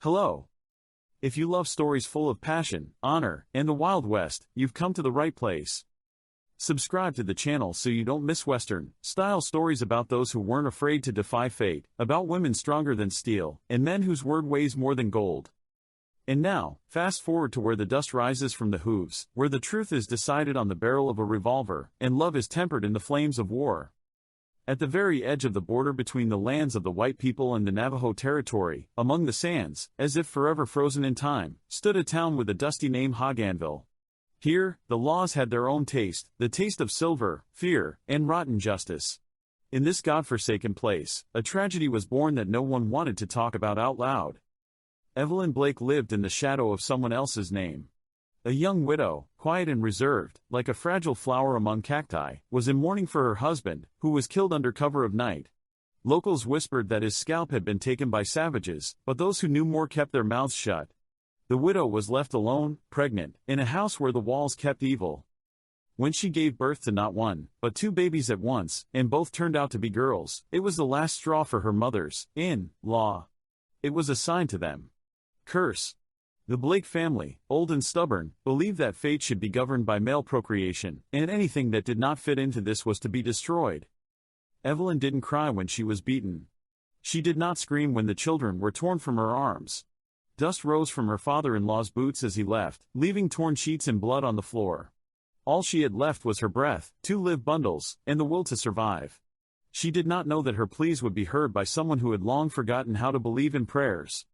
Hello. If you love stories full of passion, honor, and the Wild West, you've come to the right place. Subscribe to the channel so you don't miss Western-style stories about those who weren't afraid to defy fate, about women stronger than steel, and men whose word weighs more than gold. And now, fast forward to where the dust rises from the hooves, where the truth is decided on the barrel of a revolver, and love is tempered in the flames of war. At the very edge of the border between the lands of the white people and the Navajo territory, among the sands, as if forever frozen in time, stood a town with a dusty name, Hoganville. Here, the laws had their own taste, the taste of silver, fear, and rotten justice. In this godforsaken place, a tragedy was born that no one wanted to talk about out loud. Evelyn Blake lived in the shadow of someone else's name. A young widow, quiet and reserved, like a fragile flower among cacti, was in mourning for her husband, who was killed under cover of night. Locals whispered that his scalp had been taken by savages, but those who knew more kept their mouths shut. The widow was left alone, pregnant, in a house where the walls kept evil. When she gave birth to not one, but two babies at once, and both turned out to be girls, it was the last straw for her mothers-in-law. It was a sign to them. Curse. The Blake family, old and stubborn, believed that fate should be governed by male procreation, and anything that did not fit into this was to be destroyed. Evelyn didn't cry when she was beaten. She did not scream when the children were torn from her arms. Dust rose from her father-in-law's boots as he left, leaving torn sheets and blood on the floor. All she had left was her breath, 2 live bundles, and the will to survive. She did not know that her pleas would be heard by someone who had long forgotten how to believe in prayers.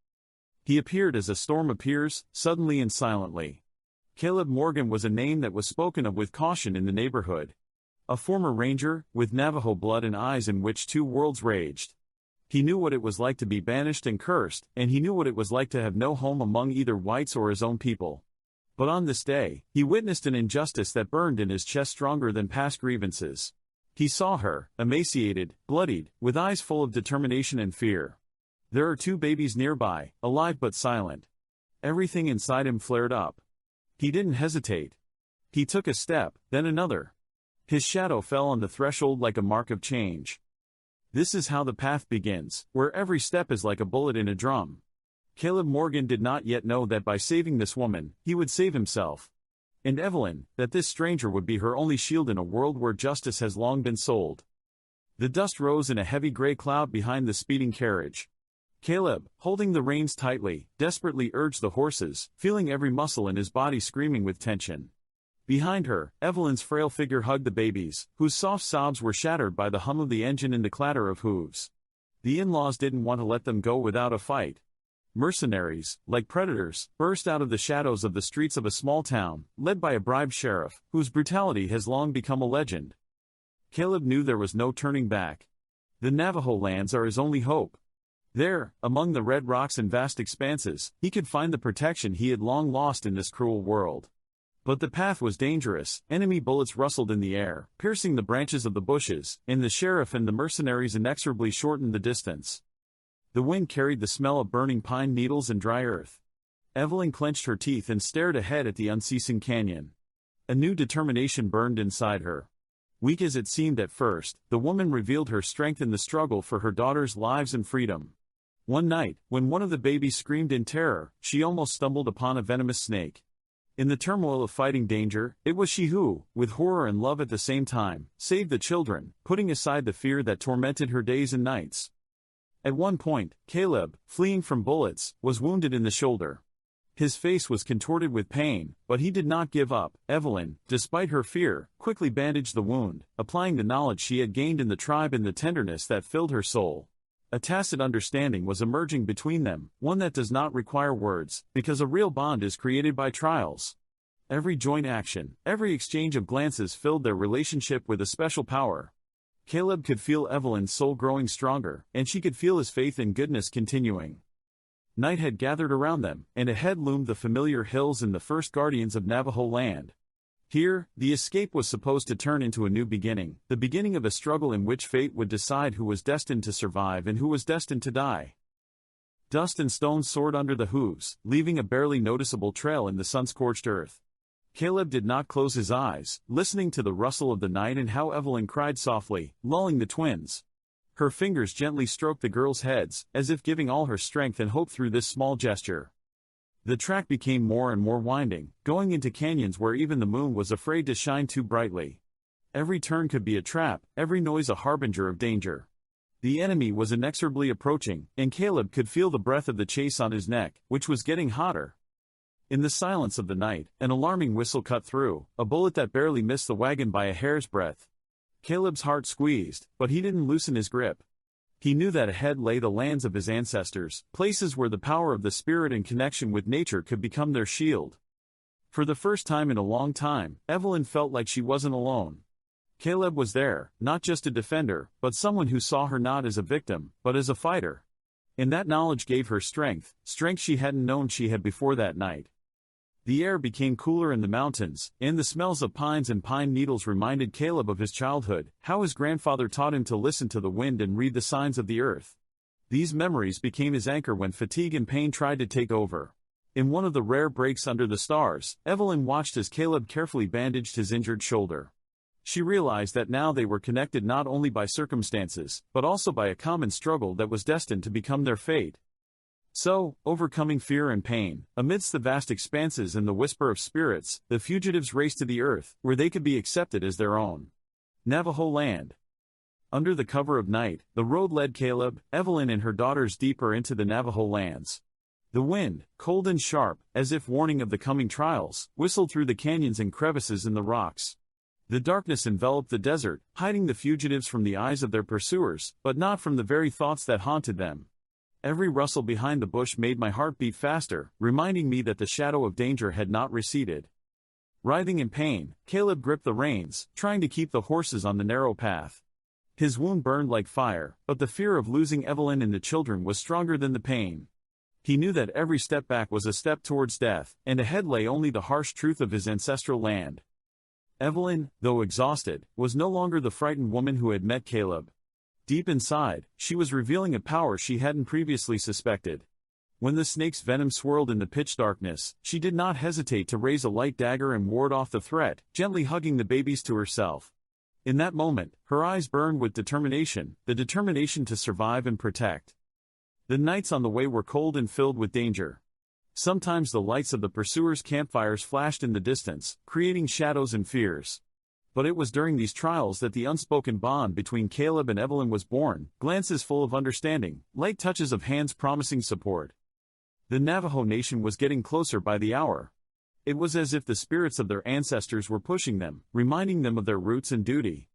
He appeared as a storm appears, suddenly and silently. Caleb Morgan was a name that was spoken of with caution in the neighborhood. A former ranger, with Navajo blood and eyes in which two worlds raged. He knew what it was like to be banished and cursed, and he knew what it was like to have no home among either whites or his own people. But on this day, he witnessed an injustice that burned in his chest stronger than past grievances. He saw her, emaciated, bloodied, with eyes full of determination and fear. There are 2 babies nearby, alive but silent. Everything inside him flared up. He didn't hesitate. He took a step, then another. His shadow fell on the threshold like a mark of change. This is how the path begins, where every step is like a bullet in a drum. Caleb Morgan did not yet know that by saving this woman, he would save himself. And Evelyn, that this stranger would be her only shield in a world where justice has long been sold. The dust rose in a heavy gray cloud behind the speeding carriage. Caleb, holding the reins tightly, desperately urged the horses, feeling every muscle in his body screaming with tension. Behind her, Evelyn's frail figure hugged the babies, whose soft sobs were shattered by the hum of the engine and the clatter of hooves. The in-laws didn't want to let them go without a fight. Mercenaries, like predators, burst out of the shadows of the streets of a small town, led by a bribed sheriff, whose brutality has long become a legend. Caleb knew there was no turning back. The Navajo lands are his only hope. There, among the red rocks and vast expanses, he could find the protection he had long lost in this cruel world. But the path was dangerous, enemy bullets rustled in the air, piercing the branches of the bushes, and the sheriff and the mercenaries inexorably shortened the distance. The wind carried the smell of burning pine needles and dry earth. Evelyn clenched her teeth and stared ahead at the unceasing canyon. A new determination burned inside her. Weak as it seemed at first, the woman revealed her strength in the struggle for her daughters' lives and freedom. One night, when one of the babies screamed in terror, she almost stumbled upon a venomous snake. In the turmoil of fighting danger, it was she who, with horror and love at the same time, saved the children, putting aside the fear that tormented her days and nights. At one point, Caleb, fleeing from bullets, was wounded in the shoulder. His face was contorted with pain, but he did not give up. Evelyn, despite her fear, quickly bandaged the wound, applying the knowledge she had gained in the tribe and the tenderness that filled her soul. A tacit understanding was emerging between them, one that does not require words, because a real bond is created by trials. Every joint action, every exchange of glances filled their relationship with a special power. Caleb could feel Evelyn's soul growing stronger, and she could feel his faith in goodness continuing. Night had gathered around them, and ahead loomed the familiar hills and the first guardians of Navajo land. Here, the escape was supposed to turn into a new beginning, the beginning of a struggle in which fate would decide who was destined to survive and who was destined to die. Dust and stones soared under the hooves, leaving a barely noticeable trail in the sun-scorched earth. Caleb did not close his eyes, listening to the rustle of the night and how Evelyn cried softly, lulling the twins. Her fingers gently stroked the girls' heads, as if giving all her strength and hope through this small gesture. The track became more and more winding, going into canyons where even the moon was afraid to shine too brightly. Every turn could be a trap, every noise a harbinger of danger. The enemy was inexorably approaching, and Caleb could feel the breath of the chase on his neck, which was getting hotter. In the silence of the night, an alarming whistle cut through, a bullet that barely missed the wagon by a hair's breadth. Caleb's heart squeezed, but he didn't loosen his grip. He knew that ahead lay the lands of his ancestors, places where the power of the spirit and connection with nature could become their shield. For the first time in a long time, Evelyn felt like she wasn't alone. Caleb was there, not just a defender, but someone who saw her not as a victim, but as a fighter. And that knowledge gave her strength she hadn't known she had before that night. The air became cooler in the mountains, and the smells of pines and pine needles reminded Caleb of his childhood, how his grandfather taught him to listen to the wind and read the signs of the earth. These memories became his anchor when fatigue and pain tried to take over. In one of the rare breaks under the stars, Evelyn watched as Caleb carefully bandaged his injured shoulder. She realized that now they were connected not only by circumstances, but also by a common struggle that was destined to become their fate. So, overcoming fear and pain, amidst the vast expanses and the whisper of spirits, the fugitives raced to the earth, where they could be accepted as their own. Navajo land. Under the cover of night, the road led Caleb, Evelyn and her daughters deeper into the Navajo lands. The wind, cold and sharp, as if warning of the coming trials, whistled through the canyons and crevices in the rocks. The darkness enveloped the desert, hiding the fugitives from the eyes of their pursuers, but not from the very thoughts that haunted them. Every rustle behind the bush made my heart beat faster, reminding me that the shadow of danger had not receded. Writhing in pain, Caleb gripped the reins, trying to keep the horses on the narrow path. His wound burned like fire, but the fear of losing Evelyn and the children was stronger than the pain. He knew that every step back was a step towards death, and ahead lay only the harsh truth of his ancestral land. Evelyn, though exhausted, was no longer the frightened woman who had met Caleb. Deep inside, she was revealing a power she hadn't previously suspected. When the snake's venom swirled in the pitch darkness, she did not hesitate to raise a light dagger and ward off the threat, gently hugging the babies to herself. In that moment, her eyes burned with determination, the determination to survive and protect. The nights on the way were cold and filled with danger. Sometimes the lights of the pursuers' campfires flashed in the distance, creating shadows and fears. But it was during these trials that the unspoken bond between Caleb and Evelyn was born, glances full of understanding, light touches of hands promising support. The Navajo Nation was getting closer by the hour. It was as if the spirits of their ancestors were pushing them, reminding them of their roots and duty.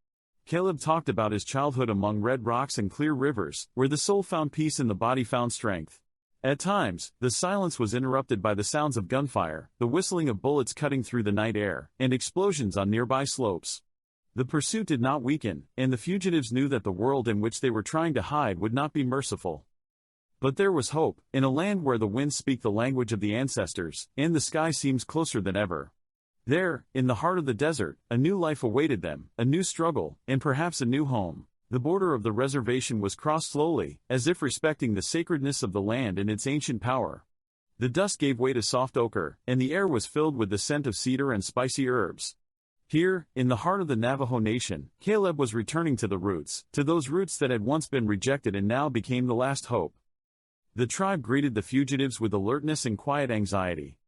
Caleb talked about his childhood among red rocks and clear rivers, where the soul found peace and the body found strength. At times, the silence was interrupted by the sounds of gunfire, the whistling of bullets cutting through the night air, and explosions on nearby slopes. The pursuit did not weaken, and the fugitives knew that the world in which they were trying to hide would not be merciful. But there was hope, in a land where the winds speak the language of the ancestors, and the sky seems closer than ever. There, in the heart of the desert, a new life awaited them, a new struggle, and perhaps a new home. The border of the reservation was crossed slowly, as if respecting the sacredness of the land and its ancient power. The dust gave way to soft ochre, and the air was filled with the scent of cedar and spicy herbs. Here, in the heart of the Navajo Nation, Caleb was returning to the roots, to those roots that had once been rejected and now became the last hope. The tribe greeted the fugitives with alertness and quiet anxiety.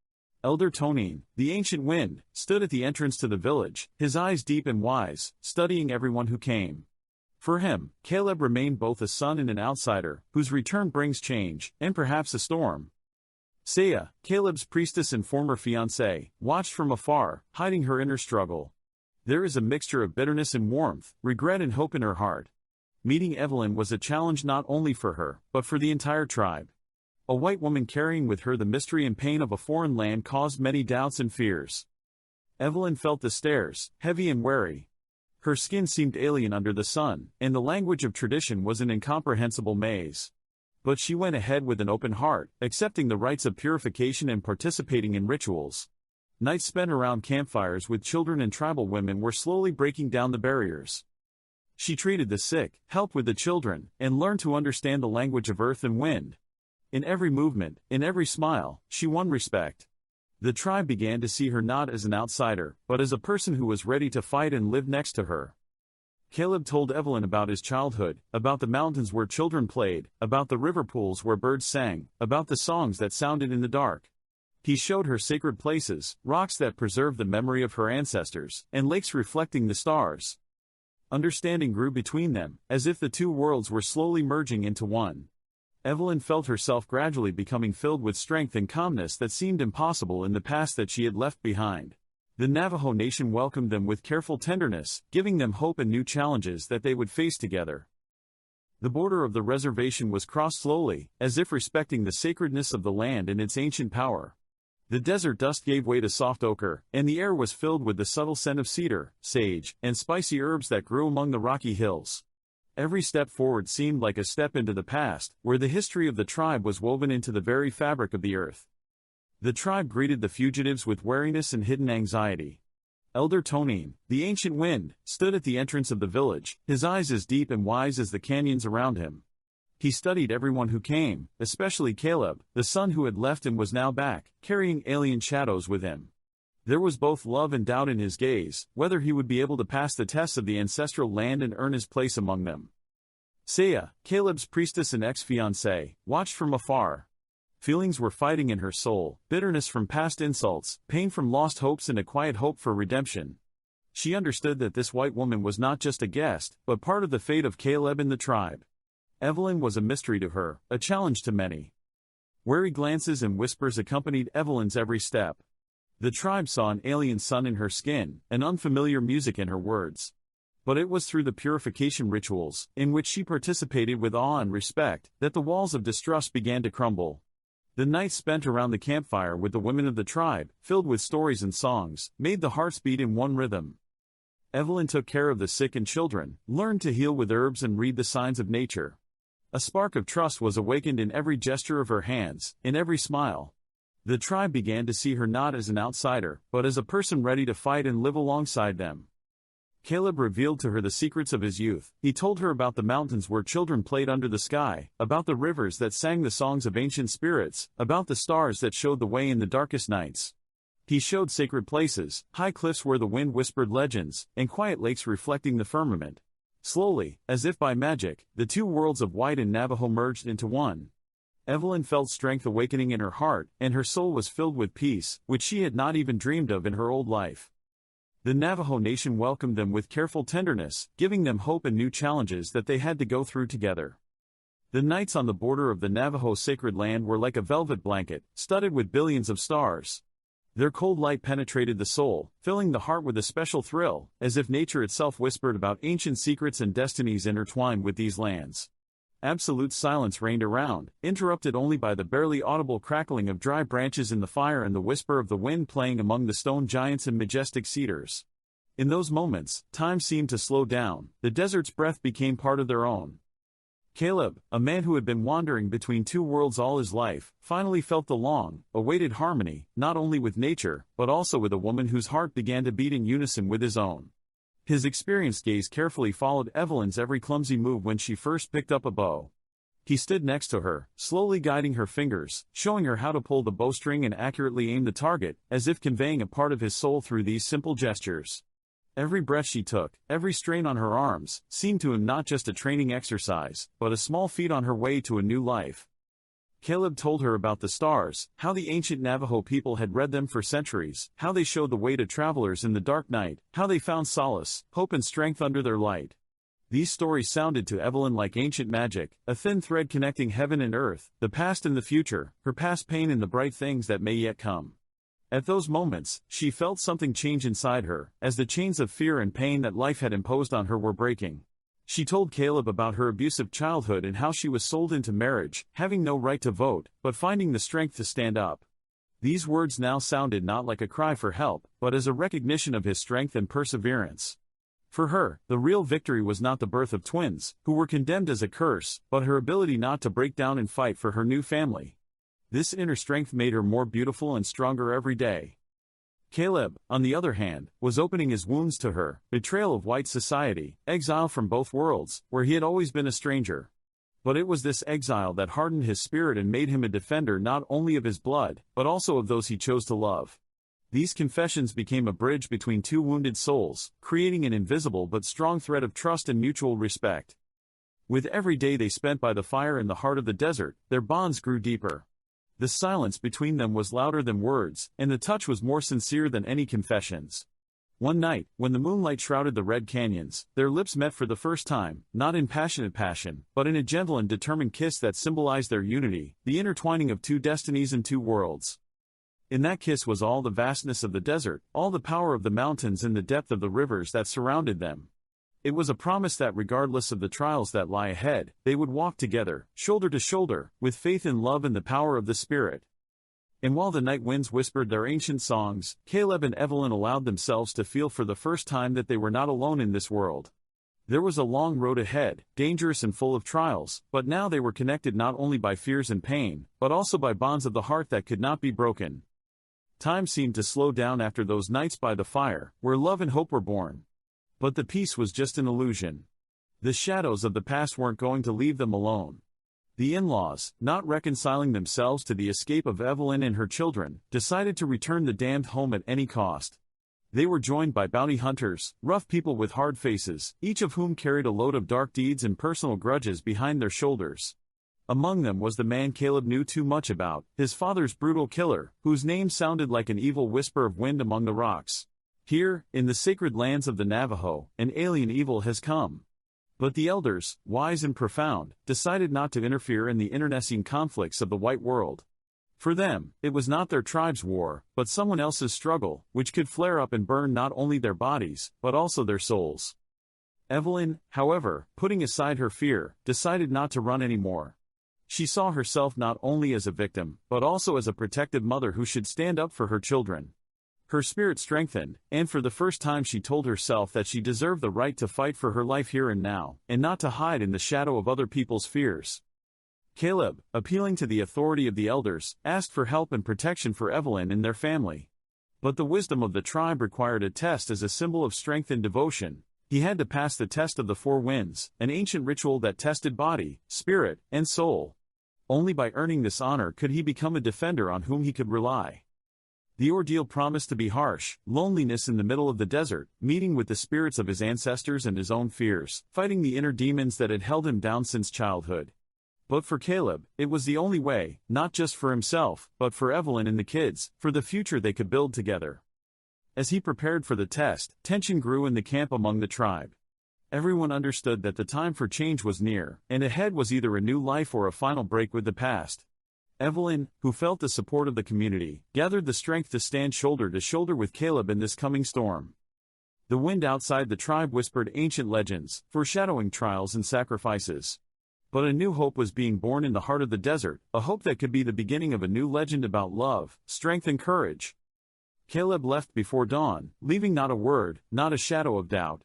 Elder Tonine, the ancient wind, stood at the entrance to the village, his eyes deep and wise, studying everyone who came. For him, Caleb remained both a son and an outsider, whose return brings change, and perhaps a storm. Saya, Caleb's priestess and former fiancée, watched from afar, hiding her inner struggle. There is a mixture of bitterness and warmth, regret and hope in her heart. Meeting Evelyn was a challenge not only for her, but for the entire tribe. A white woman carrying with her the mystery and pain of a foreign land caused many doubts and fears. Evelyn felt the stares, heavy and wary. Her skin seemed alien under the sun, and the language of tradition was an incomprehensible maze. But she went ahead with an open heart, accepting the rites of purification and participating in rituals. Nights spent around campfires with children and tribal women were slowly breaking down the barriers. She treated the sick, helped with the children, and learned to understand the language of earth and wind. In every movement, in every smile, she won respect. The tribe began to see her not as an outsider, but as a person who was ready to fight and live next to her. Caleb told Evelyn about his childhood, about the mountains where children played, about the river pools where birds sang, about the songs that sounded in the dark. He showed her sacred places, rocks that preserved the memory of her ancestors, and lakes reflecting the stars. Understanding grew between them, as if the two worlds were slowly merging into one. Evelyn felt herself gradually becoming filled with strength and calmness that seemed impossible in the past that she had left behind. The Navajo nation welcomed them with careful tenderness, giving them hope and new challenges that they would face together. The border of the reservation was crossed slowly, as if respecting the sacredness of the land and its ancient power. The desert dust gave way to soft ochre, and the air was filled with the subtle scent of cedar, sage, and spicy herbs that grew among the rocky hills. Every step forward seemed like a step into the past, where the history of the tribe was woven into the very fabric of the earth. The tribe greeted the fugitives with wariness and hidden anxiety. Elder Tonin, the ancient wind, stood at the entrance of the village, his eyes as deep and wise as the canyons around him. He studied everyone who came, especially Caleb, the son who had left and was now back, carrying alien shadows with him. There was both love and doubt in his gaze, whether he would be able to pass the tests of the ancestral land and earn his place among them. Saya, Caleb's priestess and ex-fiancée, watched from afar. Feelings were fighting in her soul, bitterness from past insults, pain from lost hopes and a quiet hope for redemption. She understood that this white woman was not just a guest, but part of the fate of Caleb and the tribe. Evelyn was a mystery to her, a challenge to many. Wary glances and whispers accompanied Evelyn's every step. The tribe saw an alien sun in her skin, an unfamiliar music in her words. But it was through the purification rituals, in which she participated with awe and respect, that the walls of distrust began to crumble. The nights spent around the campfire with the women of the tribe, filled with stories and songs, made the hearts beat in one rhythm. Evelyn took care of the sick and children, learned to heal with herbs and read the signs of nature. A spark of trust was awakened in every gesture of her hands, in every smile. The tribe began to see her not as an outsider, but as a person ready to fight and live alongside them. Caleb revealed to her the secrets of his youth. He told her about the mountains where children played under the sky, about the rivers that sang the songs of ancient spirits, about the stars that showed the way in the darkest nights. He showed sacred places, high cliffs where the wind whispered legends, and quiet lakes reflecting the firmament. Slowly, as if by magic, the two worlds of white and Navajo merged into one. Evelyn felt strength awakening in her heart, and her soul was filled with peace, which she had not even dreamed of in her old life. The Navajo nation welcomed them with careful tenderness, giving them hope and new challenges that they had to go through together. The nights on the border of the Navajo sacred land were like a velvet blanket, studded with billions of stars. Their cold light penetrated the soul, filling the heart with a special thrill, as if nature itself whispered about ancient secrets and destinies intertwined with these lands. Absolute silence reigned around, interrupted only by the barely audible crackling of dry branches in the fire and the whisper of the wind playing among the stone giants and majestic cedars. In those moments, time seemed to slow down, the desert's breath became part of their own. Caleb, a man who had been wandering between two worlds all his life, finally felt the long-awaited harmony, not only with nature, but also with a woman whose heart began to beat in unison with his own. His experienced gaze carefully followed Evelyn's every clumsy move when she first picked up a bow. He stood next to her, slowly guiding her fingers, showing her how to pull the bowstring and accurately aim the target, as if conveying a part of his soul through these simple gestures. Every breath she took, every strain on her arms, seemed to him not just a training exercise, but a small feat on her way to a new life. Caleb told her about the stars, how the ancient Navajo people had read them for centuries, how they showed the way to travelers in the dark night, how they found solace, hope and strength under their light. These stories sounded to Evelyn like ancient magic, a thin thread connecting heaven and earth, the past and the future, her past pain and the bright things that may yet come. At those moments, she felt something change inside her, as the chains of fear and pain that life had imposed on her were breaking. She told Caleb about her abusive childhood and how she was sold into marriage, having no right to vote, but finding the strength to stand up. These words now sounded not like a cry for help, but as a recognition of his strength and perseverance. For her, the real victory was not the birth of twins, who were condemned as a curse, but her ability not to break down and fight for her new family. This inner strength made her more beautiful and stronger every day. Caleb, on the other hand, was opening his wounds to her, betrayal of white society, exile from both worlds, where he had always been a stranger. But it was this exile that hardened his spirit and made him a defender not only of his blood, but also of those he chose to love. These confessions became a bridge between two wounded souls, creating an invisible but strong thread of trust and mutual respect. With every day they spent by the fire in the heart of the desert, their bonds grew deeper. The silence between them was louder than words, and the touch was more sincere than any confessions. One night, when the moonlight shrouded the red canyons, their lips met for the first time, not in passionate passion, but in a gentle and determined kiss that symbolized their unity, the intertwining of two destinies and two worlds. In that kiss was all the vastness of the desert, all the power of the mountains and the depth of the rivers that surrounded them. It was a promise that regardless of the trials that lie ahead, they would walk together, shoulder to shoulder, with faith in love and the power of the Spirit. And while the night winds whispered their ancient songs, Caleb and Evelyn allowed themselves to feel for the first time that they were not alone in this world. There was a long road ahead, dangerous and full of trials, but now they were connected not only by fears and pain, but also by bonds of the heart that could not be broken. Time seemed to slow down after those nights by the fire, where love and hope were born. But the peace was just an illusion. The shadows of the past weren't going to leave them alone. The in-laws, not reconciling themselves to the escape of Evelyn and her children, decided to return the damned home at any cost. They were joined by bounty hunters, rough people with hard faces, each of whom carried a load of dark deeds and personal grudges behind their shoulders. Among them was the man Caleb knew too much about, his father's brutal killer, whose name sounded like an evil whisper of wind among the rocks. Here, in the sacred lands of the Navajo, an alien evil has come. But the elders, wise and profound, decided not to interfere in the internecine conflicts of the white world. For them, it was not their tribe's war, but someone else's struggle, which could flare up and burn not only their bodies, but also their souls. Evelyn, however, putting aside her fear, decided not to run anymore. She saw herself not only as a victim, but also as a protective mother who should stand up for her children. Her spirit strengthened, and for the first time she told herself that she deserved the right to fight for her life here and now, and not to hide in the shadow of other people's fears. Caleb, appealing to the authority of the elders, asked for help and protection for Evelyn and their family. But the wisdom of the tribe required a test as a symbol of strength and devotion. He had to pass the test of the four winds, an ancient ritual that tested body, spirit, and soul. Only by earning this honor could he become a defender on whom he could rely. The ordeal promised to be harsh: loneliness in the middle of the desert, meeting with the spirits of his ancestors and his own fears, fighting the inner demons that had held him down since childhood. But for Caleb, it was the only way, not just for himself, but for Evelyn and the kids, for the future they could build together. As he prepared for the test, tension grew in the camp among the tribe. Everyone understood that the time for change was near, and ahead was either a new life or a final break with the past. Evelyn, who felt the support of the community, gathered the strength to stand shoulder to shoulder with Caleb in this coming storm. The wind outside the tribe whispered ancient legends, foreshadowing trials and sacrifices. But a new hope was being born in the heart of the desert, a hope that could be the beginning of a new legend about love, strength and courage. Caleb left before dawn, leaving not a word, not a shadow of doubt.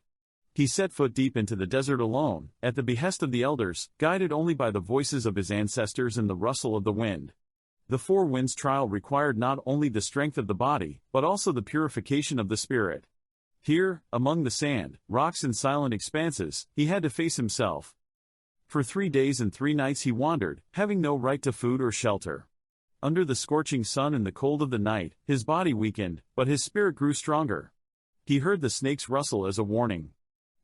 He set foot deep into the desert alone, at the behest of the elders, guided only by the voices of his ancestors and the rustle of the wind. The four winds trial required not only the strength of the body, but also the purification of the spirit. Here, among the sand, rocks and silent expanses, he had to face himself. For 3 days and 3 nights he wandered, having no right to food or shelter. Under the scorching sun and the cold of the night, his body weakened, but his spirit grew stronger. He heard the snakes rustle as a warning.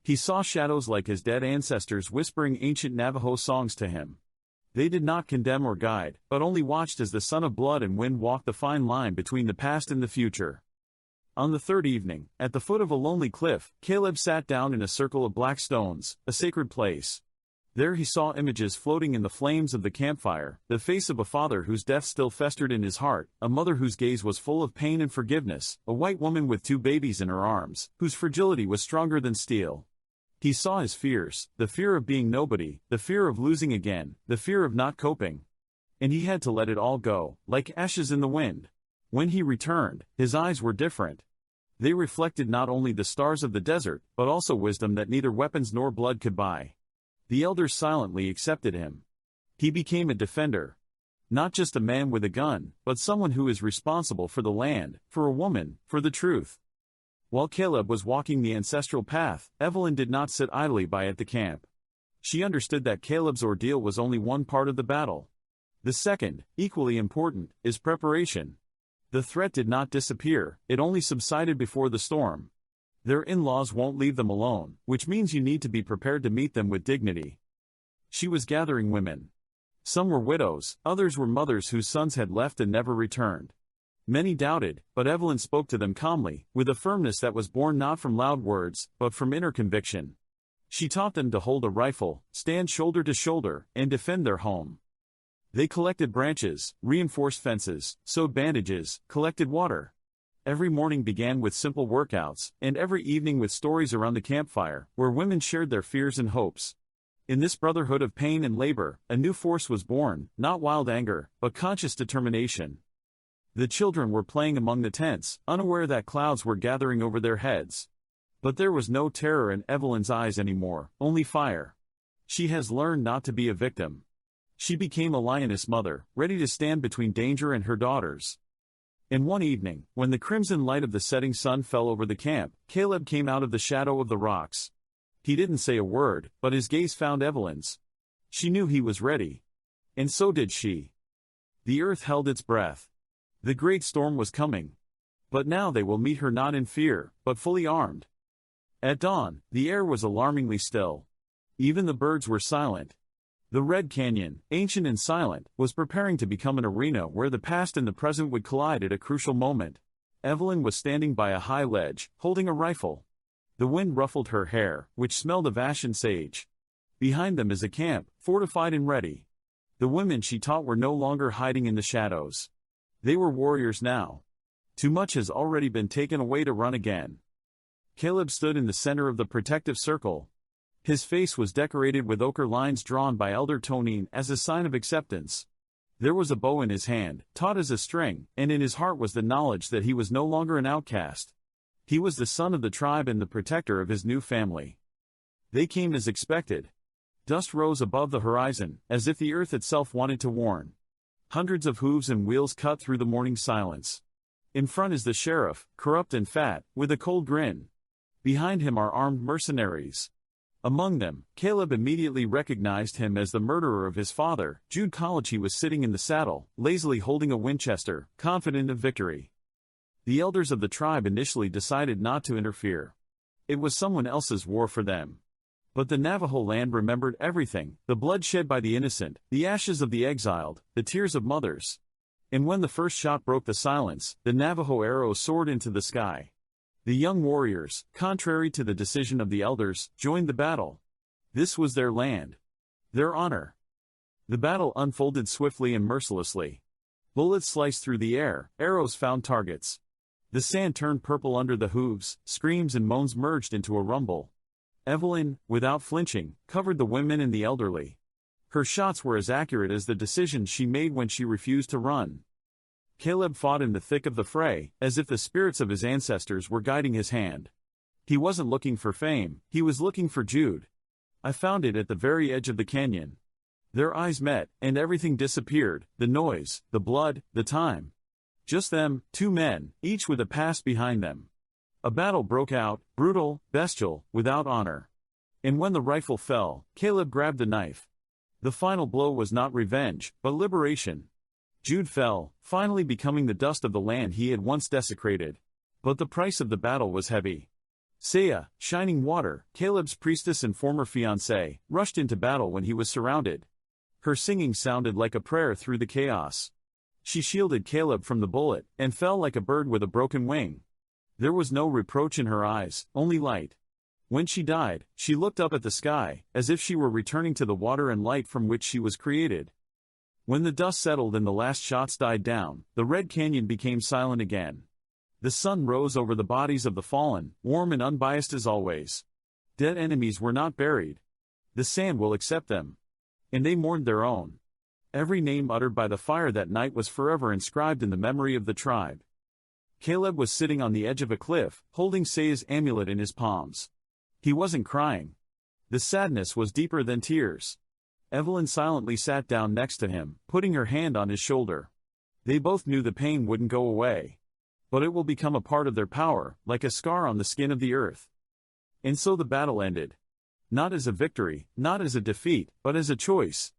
He saw shadows like his dead ancestors whispering ancient Navajo songs to him. They did not condemn or guide, but only watched as the son of blood and wind walked the fine line between the past and the future. On the third evening, at the foot of a lonely cliff, Caleb sat down in a circle of black stones, a sacred place. There he saw images floating in the flames of the campfire, the face of a father whose death still festered in his heart, a mother whose gaze was full of pain and forgiveness, a white woman with 2 babies in her arms, whose fragility was stronger than steel. He saw his fears, the fear of being nobody, the fear of losing again, the fear of not coping. And he had to let it all go, like ashes in the wind. When he returned, his eyes were different. They reflected not only the stars of the desert, but also wisdom that neither weapons nor blood could buy. The elders silently accepted him. He became a defender. Not just a man with a gun, but someone who is responsible for the land, for a woman, for the truth. While Caleb was walking the ancestral path, Evelyn did not sit idly by at the camp. She understood that Caleb's ordeal was only one part of the battle. The second, equally important, is preparation. The threat did not disappear, it only subsided before the storm. Their in-laws won't leave them alone, which means you need to be prepared to meet them with dignity. She was gathering women. Some were widows, others were mothers whose sons had left and never returned. Many doubted, but Evelyn spoke to them calmly, with a firmness that was born not from loud words, but from inner conviction. She taught them to hold a rifle, stand shoulder to shoulder, and defend their home. They collected branches, reinforced fences, sewed bandages, collected water. Every morning began with simple workouts, and every evening with stories around the campfire, where women shared their fears and hopes. In this brotherhood of pain and labor, a new force was born, not wild anger, but conscious determination. The children were playing among the tents, unaware that clouds were gathering over their heads. But there was no terror in Evelyn's eyes anymore, only fire. She has learned not to be a victim. She became a lioness mother, ready to stand between danger and her daughters. And one evening, when the crimson light of the setting sun fell over the camp, Caleb came out of the shadow of the rocks. He didn't say a word, but his gaze found Evelyn's. She knew he was ready. And so did she. The earth held its breath. The great storm was coming. But now they will meet her not in fear, but fully armed. At dawn, the air was alarmingly still. Even the birds were silent. The Red Canyon, ancient and silent, was preparing to become an arena where the past and the present would collide at a crucial moment. Evelyn was standing by a high ledge, holding a rifle. The wind ruffled her hair, which smelled of ash and sage. Behind them is a camp, fortified and ready. The women she taught were no longer hiding in the shadows. They were warriors now. Too much has already been taken away to run again. Caleb stood in the center of the protective circle. His face was decorated with ochre lines drawn by Elder Tonine as a sign of acceptance. There was a bow in his hand, taut as a string, and in his heart was the knowledge that he was no longer an outcast. He was the son of the tribe and the protector of his new family. They came as expected. Dust rose above the horizon, as if the earth itself wanted to warn. Hundreds of hooves and wheels cut through the morning silence. In front is the sheriff, corrupt and fat, with a cold grin. Behind him are armed mercenaries. Among them, Caleb immediately recognized him as the murderer of his father, Jude College. He was sitting in the saddle, lazily holding a Winchester, confident of victory. The elders of the tribe initially decided not to interfere. It was someone else's war for them. But the Navajo land remembered everything, the blood shed by the innocent, the ashes of the exiled, the tears of mothers. And when the first shot broke the silence, the Navajo arrow soared into the sky. The young warriors, contrary to the decision of the elders, joined the battle. This was their land. Their honor. The battle unfolded swiftly and mercilessly. Bullets sliced through the air, arrows found targets. The sand turned purple under the hooves, screams and moans merged into a rumble. Evelyn, without flinching, covered the women and the elderly. Her shots were as accurate as the decisions she made when she refused to run. Caleb fought in the thick of the fray, as if the spirits of his ancestors were guiding his hand. He wasn't looking for fame, he was looking for Jude. I found it at the very edge of the canyon. Their eyes met, and everything disappeared, the noise, the blood, the time. Just them, two men, each with a past behind them. A battle broke out, brutal, bestial, without honor. And when the rifle fell, Caleb grabbed the knife. The final blow was not revenge, but liberation. Jude fell, finally becoming the dust of the land he had once desecrated. But the price of the battle was heavy. Saya, Shining Water, Caleb's priestess and former fiancée, rushed into battle when he was surrounded. Her singing sounded like a prayer through the chaos. She shielded Caleb from the bullet, and fell like a bird with a broken wing. There was no reproach in her eyes, only light. When she died, she looked up at the sky, as if she were returning to the water and light from which she was created. When the dust settled and the last shots died down, the Red Canyon became silent again. The sun rose over the bodies of the fallen, warm and unbiased as always. Dead enemies were not buried. The sand will accept them. And they mourned their own. Every name uttered by the fire that night was forever inscribed in the memory of the tribe. Caleb was sitting on the edge of a cliff, holding Saya's amulet in his palms. He wasn't crying. The sadness was deeper than tears. Evelyn silently sat down next to him, putting her hand on his shoulder. They both knew the pain wouldn't go away. But it will become a part of their power, like a scar on the skin of the earth. And so the battle ended. Not as a victory, not as a defeat, but as a choice.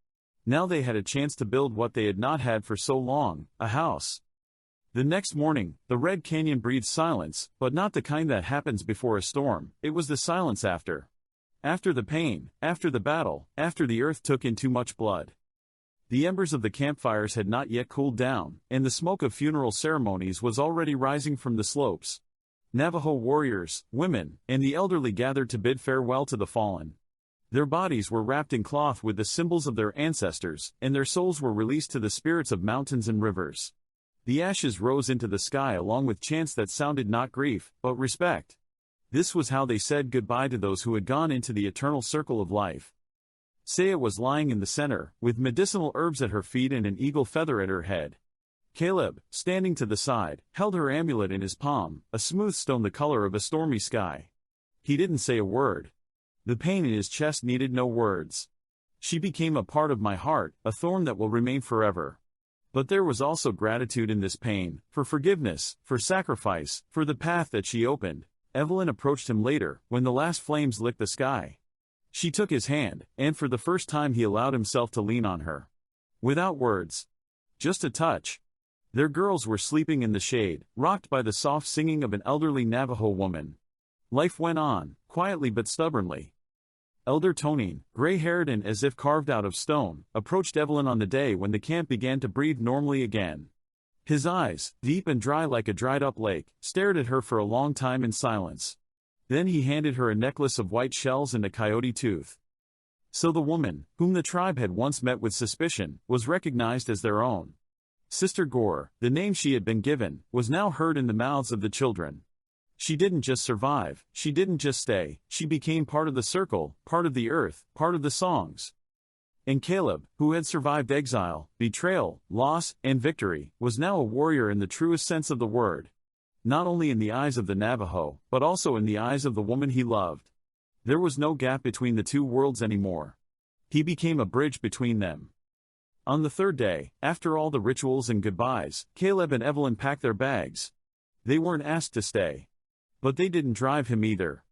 Now they had a chance to build what they had not had for so long, a house. The next morning, the Red Canyon breathed silence, but not the kind that happens before a storm. It was the silence after. After the pain, after the battle, after the earth took in too much blood. The embers of the campfires had not yet cooled down, and the smoke of funeral ceremonies was already rising from the slopes. Navajo warriors, women, and the elderly gathered to bid farewell to the fallen. Their bodies were wrapped in cloth with the symbols of their ancestors, and their souls were released to the spirits of mountains and rivers. The ashes rose into the sky along with chants that sounded not grief, but respect. This was how they said goodbye to those who had gone into the eternal circle of life. Saya was lying in the center, with medicinal herbs at her feet and an eagle feather at her head. Caleb, standing to the side, held her amulet in his palm, a smooth stone the color of a stormy sky. He didn't say a word. The pain in his chest needed no words. She became a part of my heart, a thorn that will remain forever. But there was also gratitude in this pain, for forgiveness, for sacrifice, for the path that she opened. Evelyn approached him later, when the last flames licked the sky. She took his hand, and for the first time he allowed himself to lean on her. Without words. Just a touch. Their girls were sleeping in the shade, rocked by the soft singing of an elderly Navajo woman. Life went on, quietly but stubbornly. Elder Tonine, gray-haired and as if carved out of stone, approached Evelyn on the day when the camp began to breathe normally again. His eyes, deep and dry like a dried-up lake, stared at her for a long time in silence. Then he handed her a necklace of white shells and a coyote tooth. So the woman, whom the tribe had once met with suspicion, was recognized as their own. Sister Gore, the name she had been given, was now heard in the mouths of the children. She didn't just survive, she didn't just stay, she became part of the circle, part of the earth, part of the songs. And Caleb, who had survived exile, betrayal, loss, and victory, was now a warrior in the truest sense of the word. Not only in the eyes of the Navajo, but also in the eyes of the woman he loved. There was no gap between the two worlds anymore. He became a bridge between them. On the third day, after all the rituals and goodbyes, Caleb and Evelyn packed their bags. They weren't asked to stay. But they didn't drive him either.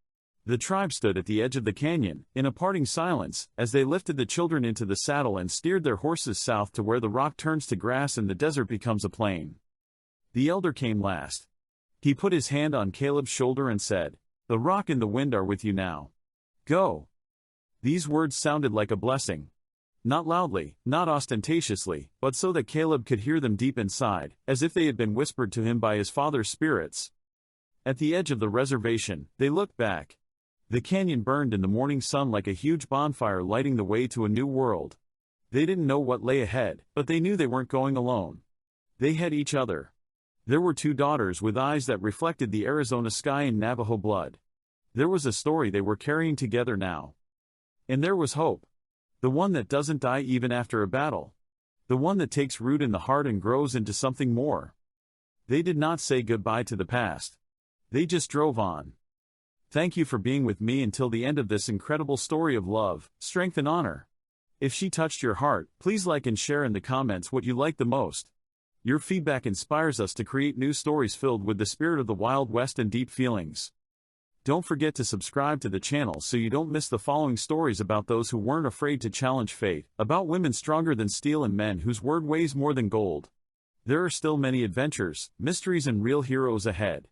The tribe stood at the edge of the canyon, in a parting silence, as they lifted the children into the saddle and steered their horses south to where the rock turns to grass and the desert becomes a plain. The elder came last. He put his hand on Caleb's shoulder and said, "The rock and the wind are with you now. Go." These words sounded like a blessing. Not loudly, not ostentatiously, but so that Caleb could hear them deep inside, as if they had been whispered to him by his father's spirits. At the edge of the reservation, they looked back. The canyon burned in the morning sun like a huge bonfire lighting the way to a new world. They didn't know what lay ahead, but they knew they weren't going alone. They had each other. There were two daughters with eyes that reflected the Arizona sky and Navajo blood. There was a story they were carrying together now. And there was hope. The one that doesn't die even after a battle. The one that takes root in the heart and grows into something more. They did not say goodbye to the past. They just drove on. Thank you for being with me until the end of this incredible story of love, strength and honor. If she touched your heart, please like and share in the comments what you liked the most. Your feedback inspires us to create new stories filled with the spirit of the Wild West and deep feelings. Don't forget to subscribe to the channel so you don't miss the following stories about those who weren't afraid to challenge fate, about women stronger than steel and men whose word weighs more than gold. There are still many adventures, mysteries and real heroes ahead.